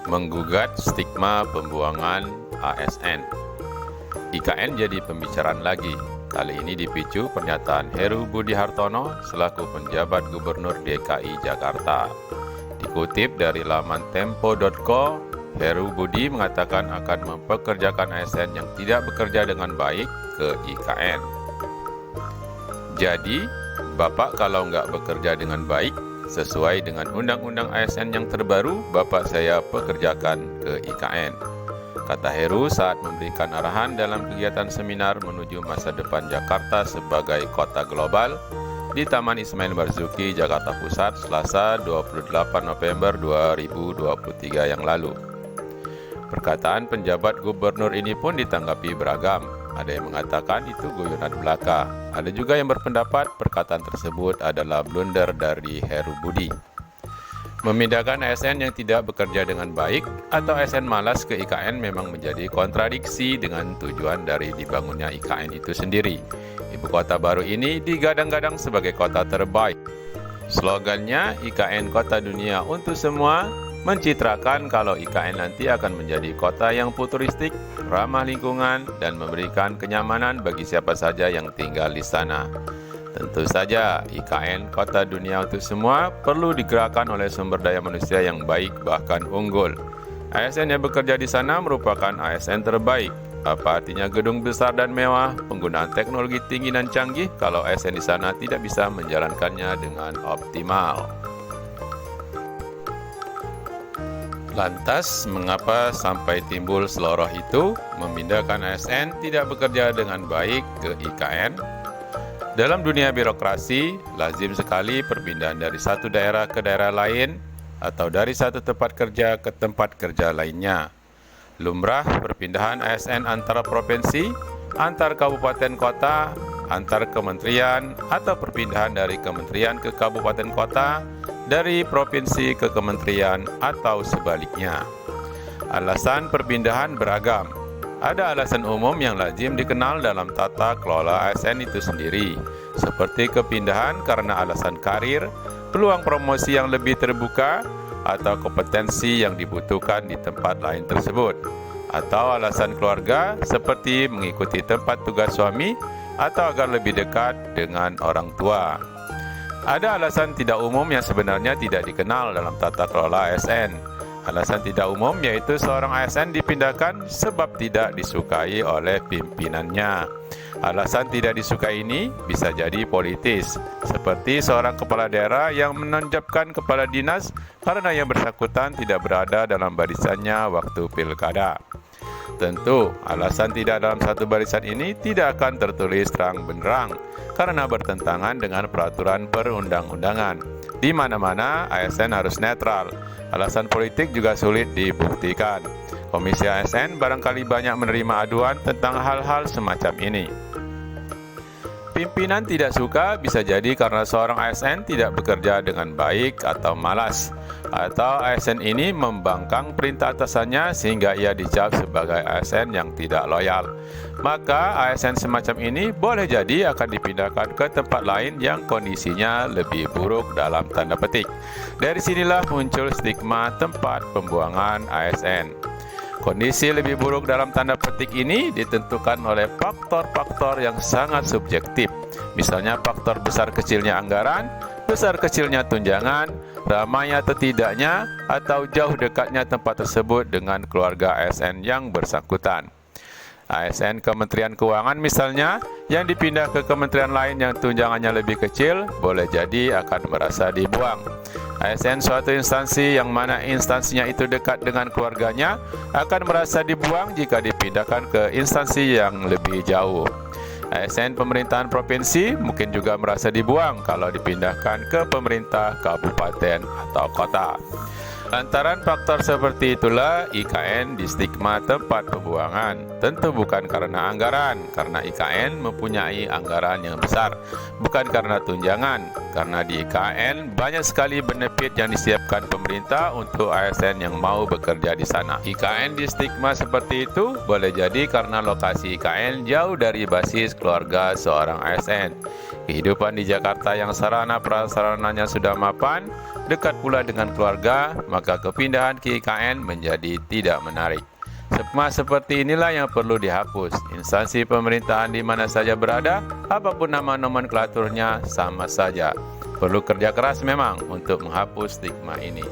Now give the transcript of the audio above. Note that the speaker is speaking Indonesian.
menggugat stigma pembuangan ASN. IKN jadi pembicaraan lagi. Kali ini dipicu pernyataan Heru Budi Hartono selaku penjabat Gubernur DKI Jakarta. Dikutip dari laman tempo.co, Heru Budi mengatakan akan mempekerjakan ASN yang tidak bekerja dengan baik ke IKN. Jadi, Bapak kalau nggak bekerja dengan baik, sesuai dengan Undang-Undang ASN yang terbaru, Bapak saya pekerjakan ke IKN. Kata Heru saat memberikan arahan dalam kegiatan seminar menuju masa depan Jakarta sebagai kota global di Taman Ismail Marzuki, Jakarta Pusat, Selasa 28 November 2023 yang lalu. Perkataan penjabat gubernur ini pun ditanggapi beragam. Ada yang mengatakan itu guyonan belaka. Ada juga yang berpendapat perkataan tersebut adalah blunder dari Heru Budi. Memindahkan ASN yang tidak bekerja dengan baik atau ASN malas ke IKN memang menjadi kontradiksi dengan tujuan dari dibangunnya IKN itu sendiri. Ibu kota baru ini digadang-gadang sebagai kota terbaik. Slogannya IKN Kota Dunia untuk Semua mencitrakan kalau IKN nanti akan menjadi kota yang futuristik, ramah lingkungan, dan memberikan kenyamanan bagi siapa saja yang tinggal di sana. Tentu saja, IKN Kota Dunia untuk Semua perlu digerakkan oleh sumber daya manusia yang baik bahkan unggul. ASN yang bekerja di sana merupakan ASN terbaik. Apa artinya gedung besar dan mewah, penggunaan teknologi tinggi dan canggih kalau ASN di sana tidak bisa menjalankannya dengan optimal? Lantas, mengapa sampai timbul seloroh itu memindahkan ASN tidak bekerja dengan baik ke IKN? Dalam dunia birokrasi, lazim sekali perpindahan dari satu daerah ke daerah lain atau dari satu tempat kerja ke tempat kerja lainnya. Lumrah perpindahan ASN antara provinsi, antar kabupaten kota, antar kementerian, atau perpindahan dari kementerian ke kabupaten kota, dari provinsi ke kementerian, atau sebaliknya. Alasan perpindahan beragam. Ada alasan umum yang lazim dikenal dalam tata kelola ASN itu sendiri, seperti kepindahan karena alasan karir, peluang promosi yang lebih terbuka, atau kompetensi yang dibutuhkan di tempat lain tersebut, atau alasan keluarga seperti mengikuti tempat tugas suami, atau agar lebih dekat dengan orang tua. Ada alasan tidak umum yang sebenarnya tidak dikenal dalam tata kelola ASN. Alasan tidak umum yaitu seorang ASN dipindahkan sebab tidak disukai oleh pimpinannya. Alasan tidak disukai ini bisa jadi politis, seperti seorang kepala daerah yang menonjolkan kepala dinas karena yang bersangkutan tidak berada dalam barisannya waktu pilkada. Tentu, alasan tidak dalam satu barisan ini tidak akan tertulis terang benderang karena bertentangan dengan peraturan perundang-undangan. Di mana-mana, ASN harus netral. Alasan politik juga sulit dibuktikan. Komisi ASN barangkali banyak menerima aduan tentang hal-hal semacam ini. Pimpinan tidak suka bisa jadi karena seorang ASN tidak bekerja dengan baik atau malas, atau ASN ini membangkang perintah atasannya sehingga ia dicap sebagai ASN yang tidak loyal. Maka ASN semacam ini boleh jadi akan dipindahkan ke tempat lain yang kondisinya lebih buruk dalam tanda petik. Dari sinilah muncul stigma tempat pembuangan ASN. Kondisi lebih buruk dalam tanda petik ini ditentukan oleh faktor-faktor yang sangat subjektif. Misalnya faktor besar kecilnya anggaran, besar kecilnya tunjangan, ramainya atau tidaknya, atau jauh dekatnya tempat tersebut dengan keluarga ASN yang bersangkutan. ASN Kementerian Keuangan misalnya, yang dipindah ke kementerian lain yang tunjangannya lebih kecil, boleh jadi akan merasa dibuang. ASN suatu instansi yang mana instansinya itu dekat dengan keluarganya akan merasa dibuang jika dipindahkan ke instansi yang lebih jauh. ASN pemerintahan provinsi mungkin juga merasa dibuang kalau dipindahkan ke pemerintah kabupaten atau kota. Lantaran faktor seperti itulah IKN distigma tempat pembuangan. Tentu bukan karena anggaran, karena IKN mempunyai anggaran yang besar. Bukan karena tunjangan, karena di IKN banyak sekali benefit yang disiapkan pemerintah untuk ASN yang mau bekerja di sana. IKN distigma seperti itu boleh jadi karena lokasi IKN jauh dari basis keluarga seorang ASN. Kehidupan di Jakarta yang sarana prasarananya sudah mapan, dekat pula dengan keluarga, maka kepindahan ke IKN menjadi tidak menarik. Semua seperti inilah yang perlu dihapus. Instansi pemerintahan di mana saja berada, apapun nama nomenklaturnya sama saja. Perlu kerja keras memang untuk menghapus stigma ini.